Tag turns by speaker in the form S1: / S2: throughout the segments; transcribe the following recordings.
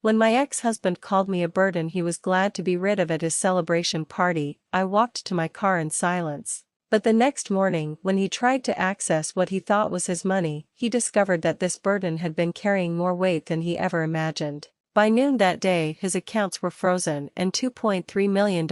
S1: When my ex-husband called me a burden he was glad to be rid of at his celebration party, I walked to my car in silence. But the next morning, when he tried to access what he thought was his money, he discovered that this burden had been carrying more weight than he ever imagined. By noon that day, his accounts were frozen and $2.3 million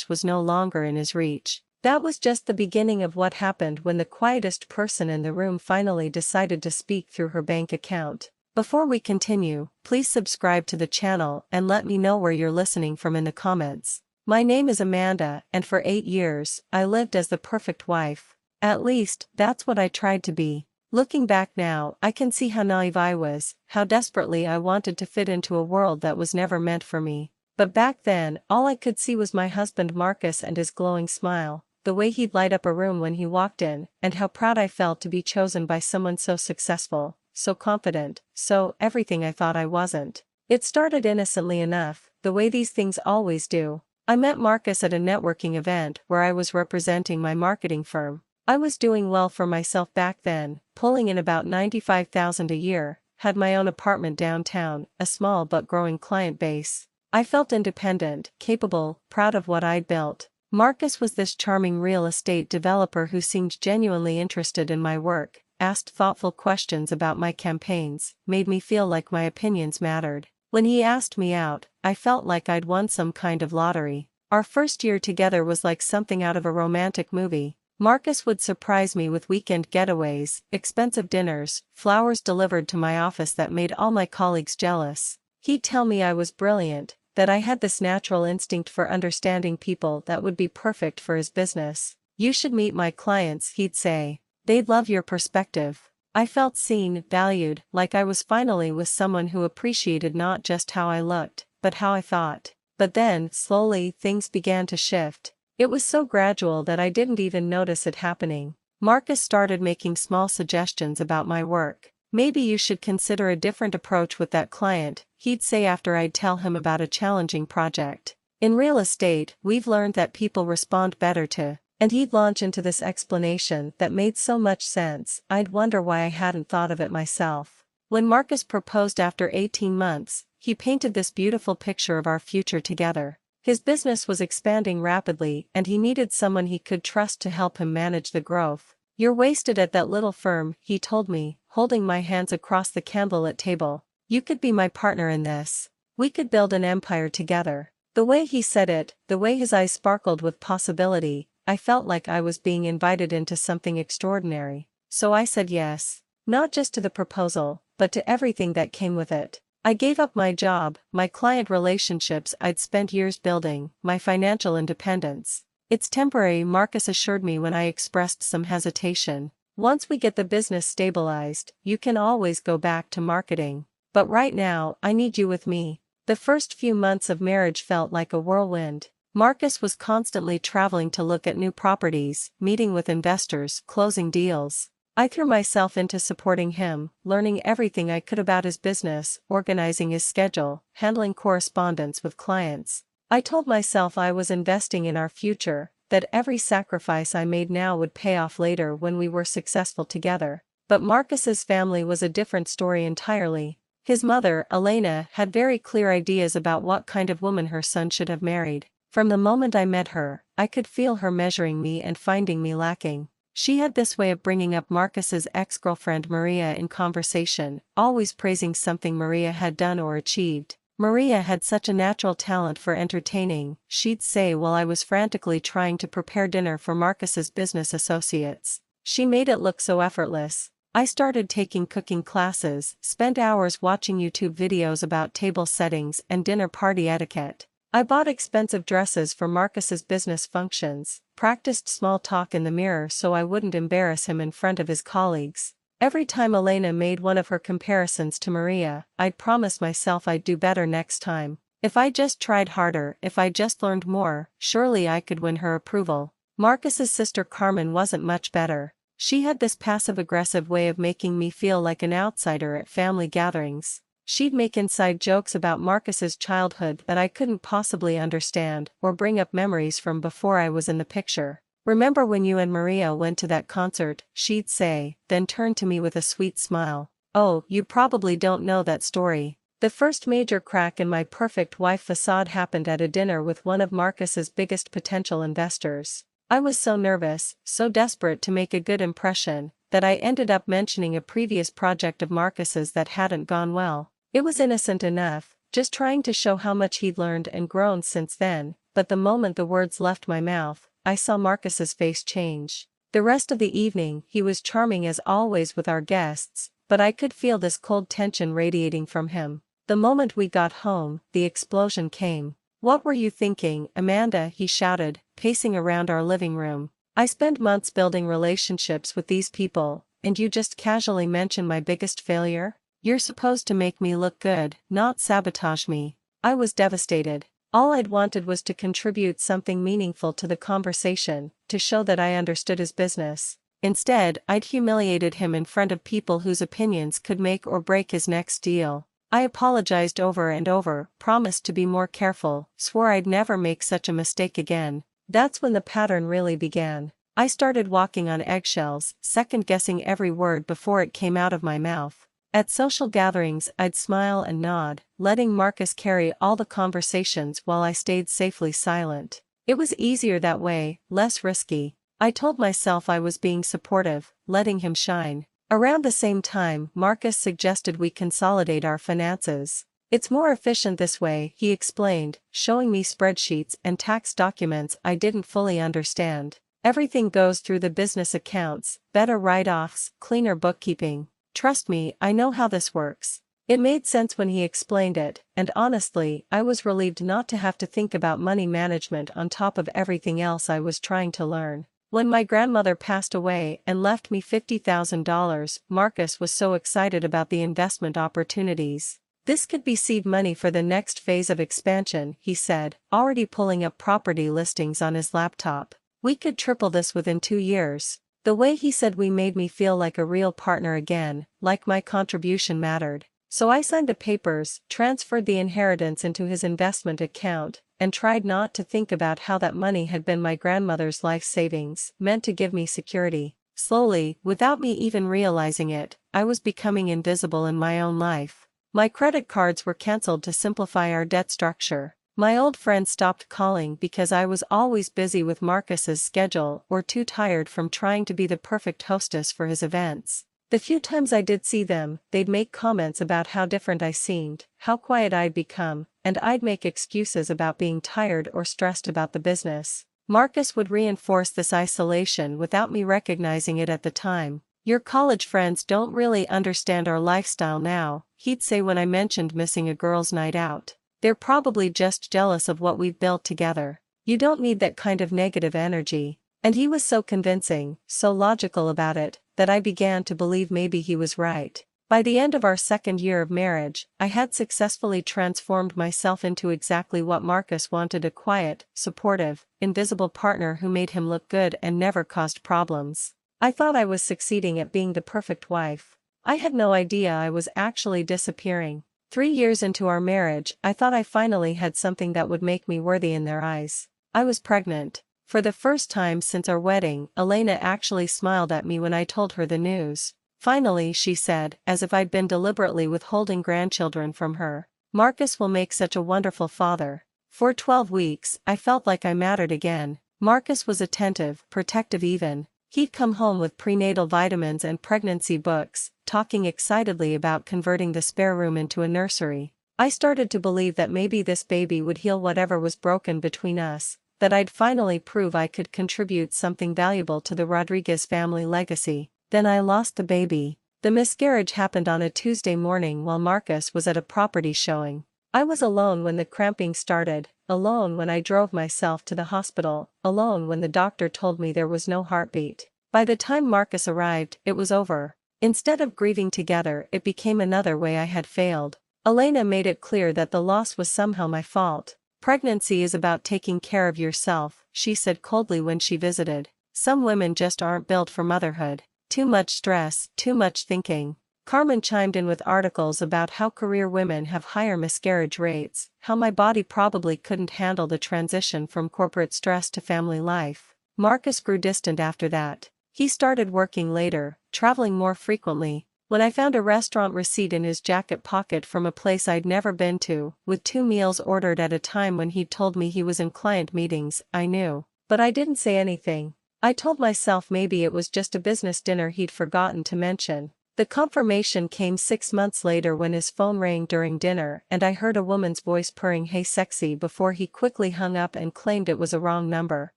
S1: was no longer in his reach. That was just the beginning of what happened when the quietest person in the room finally decided to speak through her bank account. Before we continue, please subscribe to the channel and let me know where you're listening from in the comments. My name is Amanda, and for 8 years, I lived as the perfect wife. At least, that's what I tried to be. Looking back now, I can see how naive I was, how desperately I wanted to fit into a world that was never meant for me. But back then, all I could see was my husband Marcus and his glowing smile, the way he'd light up a room when he walked in, and how proud I felt to be chosen by someone so successful, so confident, so everything I thought I wasn't. It started innocently enough, the way these things always do. I met Marcus at a networking event where I was representing my marketing firm. I was doing well for myself back then, pulling in about $95,000 a year, had my own apartment downtown, a small but growing client base. I felt independent, capable, proud of what I'd built. Marcus was this charming real estate developer who seemed genuinely interested in my work, asked thoughtful questions about my campaigns, made me feel like my opinions mattered. When he asked me out, I felt like I'd won some kind of lottery. Our first year together was like something out of a romantic movie. Marcus would surprise me with weekend getaways, expensive dinners, flowers delivered to my office that made all my colleagues jealous. He'd tell me I was brilliant, that I had this natural instinct for understanding people that would be perfect for his business. "You should meet my clients," he'd say. "They'd love your perspective." I felt seen, valued, like I was finally with someone who appreciated not just how I looked, but how I thought. But then, slowly, things began to shift. It was so gradual that I didn't even notice it happening. Marcus started making small suggestions about my work. "Maybe you should consider a different approach with that client," he'd say after I'd tell him about a challenging project. "In real estate, we've learned that people respond better to," and he'd launch into this explanation that made so much sense, I'd wonder why I hadn't thought of it myself. When Marcus proposed after 18 months, he painted this beautiful picture of our future together. His business was expanding rapidly and he needed someone he could trust to help him manage the growth. "You're wasted at that little firm," he told me, holding my hands across the candlelit table. "You could be my partner in this. We could build an empire together." The way he said it, the way his eyes sparkled with possibility, I felt like I was being invited into something extraordinary. So I said yes. Not just to the proposal, but to everything that came with it. I gave up my job, my client relationships I'd spent years building, my financial independence. "It's temporary," Marcus assured me when I expressed some hesitation. "Once we get the business stabilized, you can always go back to marketing. But right now, I need you with me." The first few months of marriage felt like a whirlwind. Marcus was constantly traveling to look at new properties, meeting with investors, closing deals. I threw myself into supporting him, learning everything I could about his business, organizing his schedule, handling correspondence with clients. I told myself I was investing in our future, that every sacrifice I made now would pay off later when we were successful together. But Marcus's family was a different story entirely. His mother, Elena, had very clear ideas about what kind of woman her son should have married. From the moment I met her, I could feel her measuring me and finding me lacking. She had this way of bringing up Marcus's ex-girlfriend Maria in conversation, always praising something Maria had done or achieved. Maria had such a natural talent for entertaining, she'd say while I was frantically trying to prepare dinner for Marcus's business associates. She made it look so effortless. I started taking cooking classes, spent hours watching YouTube videos about table settings and dinner party etiquette. I bought expensive dresses for Marcus's business functions, practiced small talk in the mirror so I wouldn't embarrass him in front of his colleagues. Every time Elena made one of her comparisons to Maria, I'd promise myself I'd do better next time. If I just tried harder, if I just learned more, surely I could win her approval. Marcus's sister Carmen wasn't much better. She had this passive-aggressive way of making me feel like an outsider at family gatherings. She'd make inside jokes about Marcus's childhood that I couldn't possibly understand, or bring up memories from before I was in the picture. "Remember when you and Maria went to that concert?" she'd say, then turn to me with a sweet smile. "Oh, you probably don't know that story. The first major crack in my perfect wife facade happened at a dinner with one of Marcus's biggest potential investors. I was so nervous, so desperate to make a good impression, that I ended up mentioning a previous project of Marcus's that hadn't gone well. It was innocent enough, just trying to show how much he'd learned and grown since then, but the moment the words left my mouth, I saw Marcus's face change. The rest of the evening he was charming as always with our guests, but I could feel this cold tension radiating from him. The moment we got home, the explosion came. "What were you thinking, Amanda?" he shouted, pacing around our living room. "I spend months building relationships with these people, and you just casually mention my biggest failure? You're supposed to make me look good, not sabotage me." I was devastated. All I'd wanted was to contribute something meaningful to the conversation, to show that I understood his business. Instead, I'd humiliated him in front of people whose opinions could make or break his next deal. I apologized over and over, promised to be more careful, swore I'd never make such a mistake again. That's when the pattern really began. I started walking on eggshells, second-guessing every word before it came out of my mouth. At social gatherings, I'd smile and nod, letting Marcus carry all the conversations while I stayed safely silent. It was easier that way, less risky. I told myself I was being supportive, letting him shine. Around the same time, Marcus suggested we consolidate our finances. "It's more efficient this way," he explained, showing me spreadsheets and tax documents I didn't fully understand. "Everything goes through the business accounts, better write-offs, cleaner bookkeeping. Trust me, I know how this works." It made sense when he explained it, and honestly, I was relieved not to have to think about money management on top of everything else I was trying to learn. When my grandmother passed away and left me $50,000, Marcus was so excited about the investment opportunities. "This could be seed money for the next phase of expansion," he said, already pulling up property listings on his laptop. "We could triple this within 2 years." The way he said we made me feel like a real partner again, like my contribution mattered. So I signed the papers, transferred the inheritance into his investment account, and tried not to think about how that money had been my grandmother's life savings, meant to give me security. Slowly, without me even realizing it, I was becoming invisible in my own life. My credit cards were canceled to simplify our debt structure. My old friends stopped calling because I was always busy with Marcus's schedule or too tired from trying to be the perfect hostess for his events. The few times I did see them, they'd make comments about how different I seemed, how quiet I'd become, and I'd make excuses about being tired or stressed about the business. Marcus would reinforce this isolation without me recognizing it at the time. "Your college friends don't really understand our lifestyle now," he'd say when I mentioned missing a girls' night out. "They're probably just jealous of what we've built together. You don't need that kind of negative energy." And he was so convincing, so logical about it, that I began to believe maybe he was right. By the end of our second year of marriage, I had successfully transformed myself into exactly what Marcus wanted: a quiet, supportive, invisible partner who made him look good and never caused problems. I thought I was succeeding at being the perfect wife. I had no idea I was actually disappearing. 3 years into our marriage, I thought I finally had something that would make me worthy in their eyes. I was pregnant. For the first time since our wedding, Elena actually smiled at me when I told her the news. "Finally," she said, as if I'd been deliberately withholding grandchildren from her. "Marcus will make such a wonderful father." For 12 weeks, I felt like I mattered again. Marcus was attentive, protective even. He'd come home with prenatal vitamins and pregnancy books, talking excitedly about converting the spare room into a nursery. I started to believe that maybe this baby would heal whatever was broken between us, that I'd finally prove I could contribute something valuable to the Rodriguez family legacy. Then I lost the baby. The miscarriage happened on a Tuesday morning while Marcus was at a property showing. I was alone when the cramping started, alone when I drove myself to the hospital, alone when the doctor told me there was no heartbeat. By the time Marcus arrived, it was over. Instead of grieving together, it became another way I had failed. Elena made it clear that the loss was somehow my fault. "Pregnancy is about taking care of yourself," she said coldly when she visited. "Some women just aren't built for motherhood. Too much stress, too much thinking." Carmen chimed in with articles about how career women have higher miscarriage rates, how my body probably couldn't handle the transition from corporate stress to family life. Marcus grew distant after that. He started working later, traveling more frequently. When I found a restaurant receipt in his jacket pocket from a place I'd never been to, with 2 meals ordered at a time when he'd told me he was in client meetings, I knew. But I didn't say anything. I told myself maybe it was just a business dinner he'd forgotten to mention. The confirmation came 6 months later when his phone rang during dinner and I heard a woman's voice purring "Hey sexy" before he quickly hung up and claimed it was a wrong number.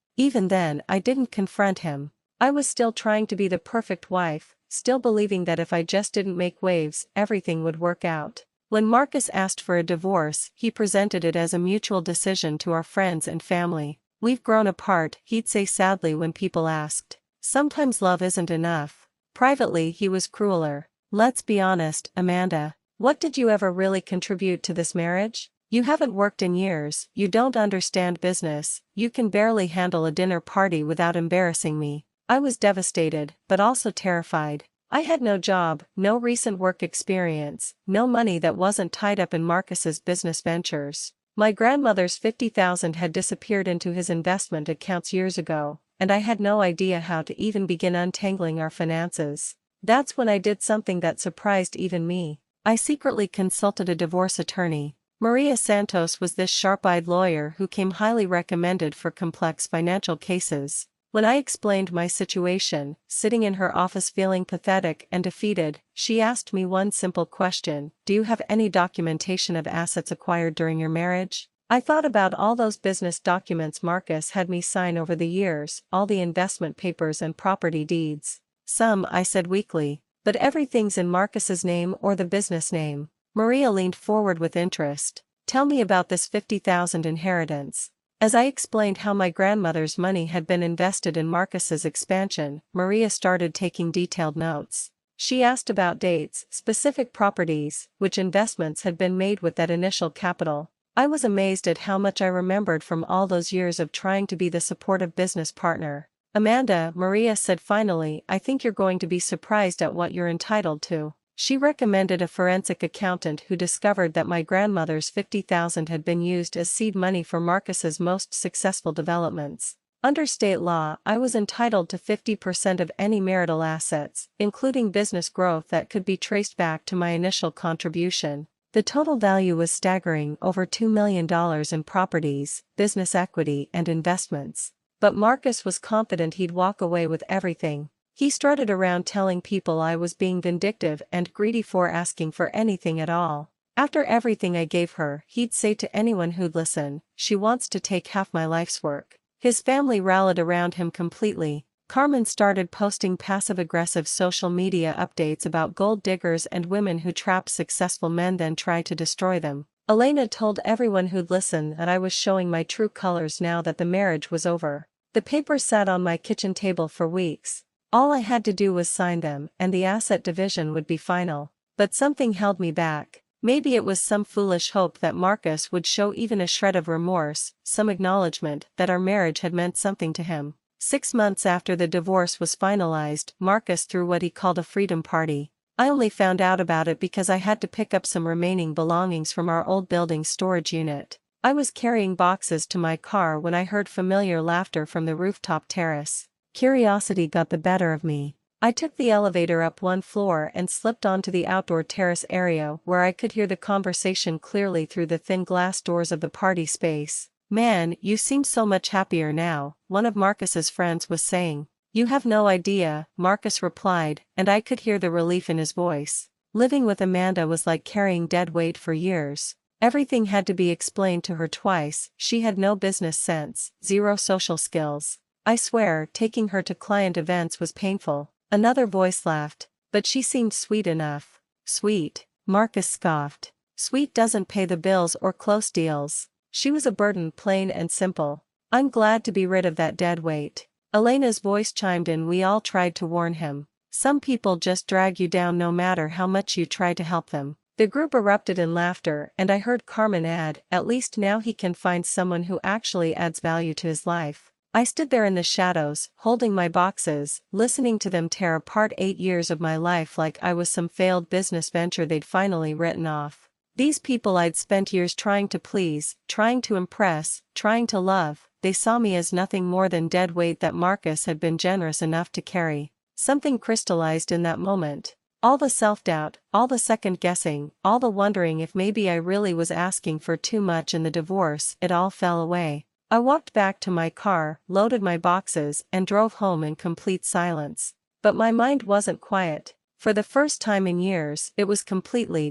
S1: Even then, I didn't confront him. I was still trying to be the perfect wife, still believing that if I just didn't make waves, everything would work out. When Marcus asked for a divorce, he presented it as a mutual decision to our friends and family. "We've grown apart," he'd say sadly when people asked. "Sometimes love isn't enough." Privately, he was crueler. "Let's be honest, Amanda. What did you ever really contribute to this marriage? You haven't worked in years, you don't understand business, you can barely handle a dinner party without embarrassing me." I was devastated, but also terrified. I had no job, no recent work experience, no money that wasn't tied up in Marcus's business ventures. My grandmother's $50,000 had disappeared into his investment accounts years ago, and I had no idea how to even begin untangling our finances. That's when I did something that surprised even me. I secretly consulted a divorce attorney. Maria Santos was this sharp-eyed lawyer who came highly recommended for complex financial cases. When I explained my situation, sitting in her office feeling pathetic and defeated, she asked me one simple question: "Do you have any documentation of assets acquired during your marriage?" I thought about all those business documents Marcus had me sign over the years, all the investment papers and property deeds. "Some," I said weakly, "but everything's in Marcus's name or the business name." Maria leaned forward with interest. "Tell me about this 50,000 inheritance." As I explained how my grandmother's money had been invested in Marcus's expansion, Maria started taking detailed notes. She asked about dates, specific properties, which investments had been made with that initial capital. I was amazed at how much I remembered from all those years of trying to be the supportive business partner. "Amanda," Maria said finally, "I think you're going to be surprised at what you're entitled to." She recommended a forensic accountant who discovered that my grandmother's 50,000 had been used as seed money for Marcus's most successful developments. Under state law, I was entitled to 50% of any marital assets, including business growth that could be traced back to my initial contribution. The total value was staggering, over $2 million in properties, business equity, and investments. But Marcus was confident he'd walk away with everything. He strutted around telling people I was being vindictive and greedy for asking for anything at all. After everything I gave her, he'd say to anyone who'd listen, "She wants to take half my life's work." His family rallied around him completely. Carmen started posting passive-aggressive social media updates about gold diggers and women who trap successful men then try to destroy them. Elena told everyone who'd listen that I was showing my true colors now that the marriage was over. The papers sat on my kitchen table for weeks. All I had to do was sign them, and the asset division would be final. But something held me back. Maybe it was some foolish hope that Marcus would show even a shred of remorse, some acknowledgement that our marriage had meant something to him. 6 months after the divorce was finalized, Marcus threw what he called a freedom party. I only found out about it because I had to pick up some remaining belongings from our old building's storage unit. I was carrying boxes to my car when I heard familiar laughter from the rooftop terrace. Curiosity got the better of me. I took the elevator up 1 floor and slipped onto the outdoor terrace area where I could hear the conversation clearly through the thin glass doors of the party space. "Man, you seem so much happier now," one of Marcus's friends was saying. "You have no idea," Marcus replied, and I could hear the relief in his voice. Living with Amanda was like carrying dead weight for years. Everything had to be explained to her twice. She had no business sense, zero social skills. I swear, taking her to client events was painful. Another voice laughed. "But she seemed sweet enough." "Sweet?" Marcus scoffed. "Sweet doesn't pay the bills or close deals. She was a burden, plain and simple. I'm glad to be rid of that dead weight." Elena's voice chimed in. "We all tried to warn him. Some people just drag you down no matter how much you try to help them." The group erupted in laughter, and I heard Carmen add, "At least now he can find someone who actually adds value to his life." I stood there in the shadows, holding my boxes, listening to them tear apart 8 years of my life like I was some failed business venture they'd finally written off. These people I'd spent years trying to please, trying to impress, trying to love, they saw me as nothing more than dead weight that Marcus had been generous enough to carry. Something crystallized in that moment. All the self-doubt, all the second-guessing, all the wondering if maybe I really was asking for too much in the divorce, it all fell away. I walked back to my car, loaded my boxes, and drove home in complete silence. But my mind wasn't quiet. For the first time in years, it was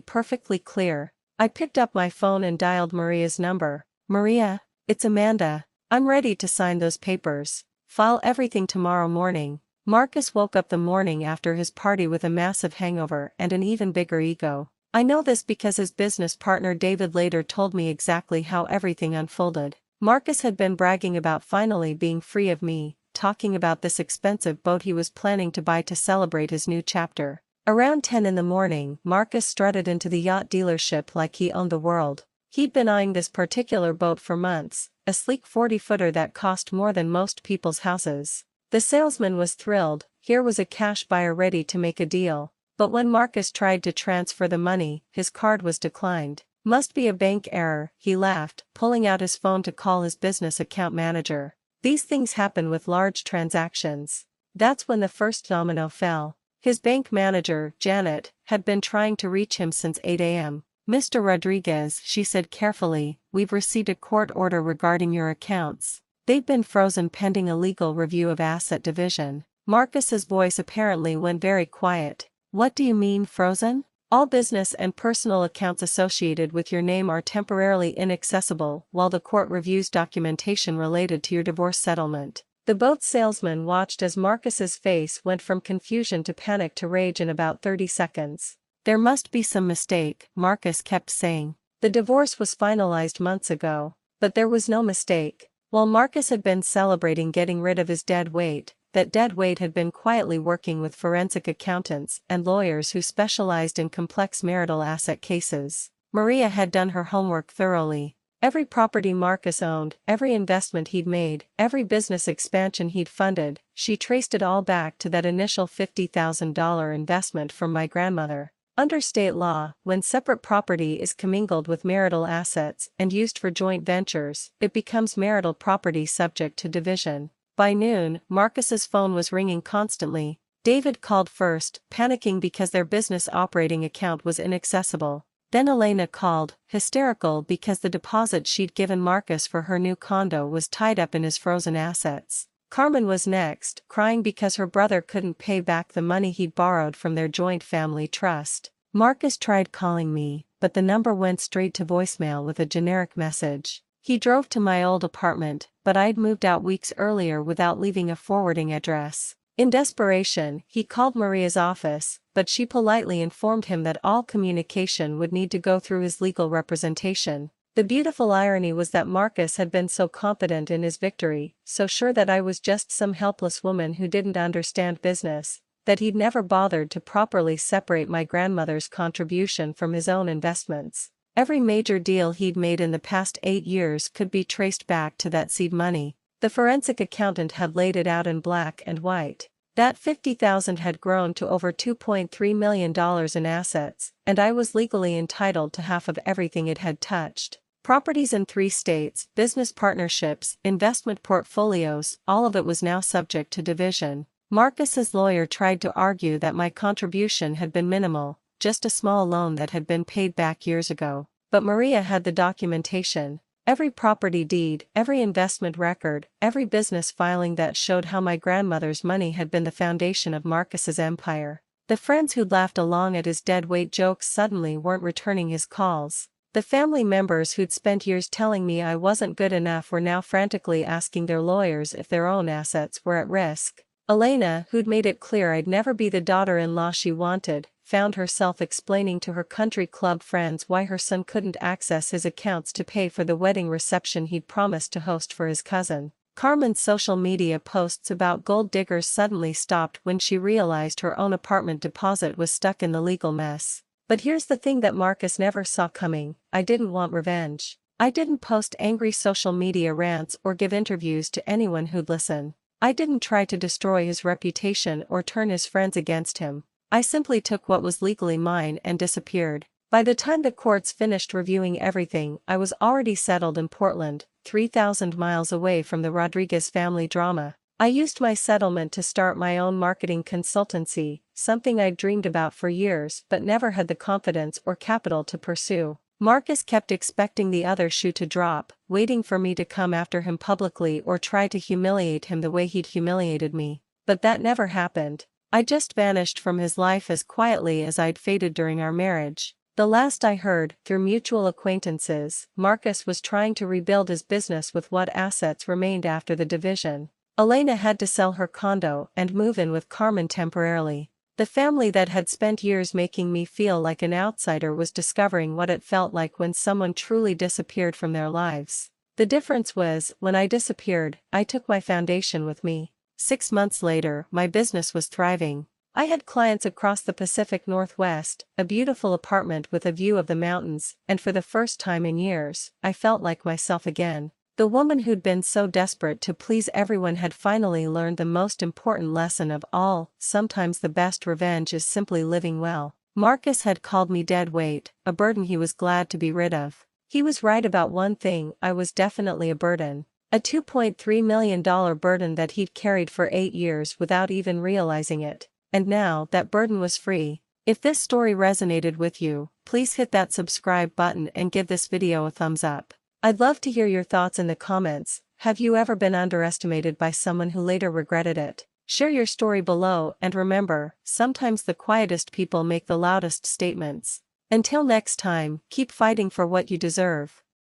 S1: perfectly clear. I picked up my phone and dialed Maria's number. "Maria, it's Amanda. I'm ready to sign those papers. File everything tomorrow morning." Marcus woke up the morning after his party with a massive hangover and an even bigger ego. I know this because his business partner David later told me exactly how everything unfolded. Marcus had been bragging about finally being free of me, talking about this expensive boat he was planning to buy to celebrate his new chapter. Around 10 in the morning, Marcus strutted into the yacht dealership like he owned the world. He'd been eyeing this particular boat for months, a sleek 40-footer that cost more than most people's houses. The salesman was thrilled. Here was a cash buyer ready to make a deal. But when Marcus tried to transfer the money, his card was declined. "Must be a bank error," he laughed, pulling out his phone to call his business account manager. These things happen with large transactions. That's when the first domino fell. His bank manager, Janet, had been trying to reach him since 8 a.m. "Mr. Rodriguez," she said carefully, "we've received a court order regarding your accounts. They've been frozen pending a legal review of asset division." Marcus's voice apparently went very quiet. "What do you mean frozen?" "All business and personal accounts associated with your name are temporarily inaccessible while the court reviews documentation related to your divorce settlement." The boat salesman watched as Marcus's face went from confusion to panic to rage in about 30 seconds. "There must be some mistake," Marcus kept saying. "The divorce was finalized months ago." But there was no mistake. While Marcus had been celebrating getting rid of his dead weight, that dead weight had been quietly working with forensic accountants and lawyers who specialized in complex marital asset cases. Maria had done her homework thoroughly. Every property Marcus owned, every investment he'd made, every business expansion he'd funded, she traced it all back to that initial $50,000 investment from my grandmother. Under state law, when separate property is commingled with marital assets and used for joint ventures, it becomes marital property subject to division. By noon, Marcus's phone was ringing constantly. David called first, panicking because their business operating account was inaccessible. Then Elena called, hysterical because the deposit she'd given Marcus for her new condo was tied up in his frozen assets. Carmen was next, crying because her brother couldn't pay back the money he'd borrowed from their joint family trust. Marcus tried calling me, but the number went straight to voicemail with a generic message. He drove to my old apartment, but I'd moved out weeks earlier without leaving a forwarding address. In desperation, he called Maria's office, but she politely informed him that all communication would need to go through his legal representation. The beautiful irony was that Marcus had been so confident in his victory, so sure that I was just some helpless woman who didn't understand business, that he'd never bothered to properly separate my grandmother's contribution from his own investments. Every major deal he'd made in the past 8 years could be traced back to that seed money. The forensic accountant had laid it out in black and white. That $50,000 had grown to over $2.3 million in assets, and I was legally entitled to half of everything it had touched. Properties in 3 states, business partnerships, investment portfolios, all of it was now subject to division. Marcus's lawyer tried to argue that my contribution had been minimal, just a small loan that had been paid back years ago. But Maria had the documentation. Every property deed, every investment record, every business filing that showed how my grandmother's money had been the foundation of Marcus's empire. The friends who'd laughed along at his deadweight jokes suddenly weren't returning his calls. The family members who'd spent years telling me I wasn't good enough were now frantically asking their lawyers if their own assets were at risk. Elena, who'd made it clear I'd never be the daughter-in-law she wanted, found herself explaining to her country club friends why her son couldn't access his accounts to pay for the wedding reception he'd promised to host for his cousin. Carmen's social media posts about gold diggers suddenly stopped when she realized her own apartment deposit was stuck in the legal mess. But here's the thing that Marcus never saw coming: I didn't want revenge. I didn't post angry social media rants or give interviews to anyone who'd listen. I didn't try to destroy his reputation or turn his friends against him. I simply took what was legally mine and disappeared. By the time the courts finished reviewing everything, I was already settled in Portland, 3,000 miles away from the Rodriguez family drama. I used my settlement to start my own marketing consultancy, something I'd dreamed about for years but never had the confidence or capital to pursue. Marcus kept expecting the other shoe to drop, waiting for me to come after him publicly or try to humiliate him the way he'd humiliated me. But that never happened. I just vanished from his life as quietly as I'd faded during our marriage. The last I heard, through mutual acquaintances, Marcus was trying to rebuild his business with what assets remained after the division. Elena had to sell her condo and move in with Carmen temporarily. The family that had spent years making me feel like an outsider was discovering what it felt like when someone truly disappeared from their lives. The difference was, when I disappeared, I took my foundation with me. 6 months later, my business was thriving. I had clients across the Pacific Northwest, a beautiful apartment with a view of the mountains, and for the first time in years, I felt like myself again. The woman who'd been so desperate to please everyone had finally learned the most important lesson of all: sometimes the best revenge is simply living well. Marcus had called me dead weight, a burden he was glad to be rid of. He was right about one thing: I was definitely a burden. A $2.3 million burden that he'd carried for 8 years without even realizing it. And now that burden was free. If this story resonated with you, please hit that subscribe button and give this video a thumbs up. I'd love to hear your thoughts in the comments. Have you ever been underestimated by someone who later regretted it? Share your story below, and remember, sometimes the quietest people make the loudest statements. Until next time, keep fighting for what you deserve.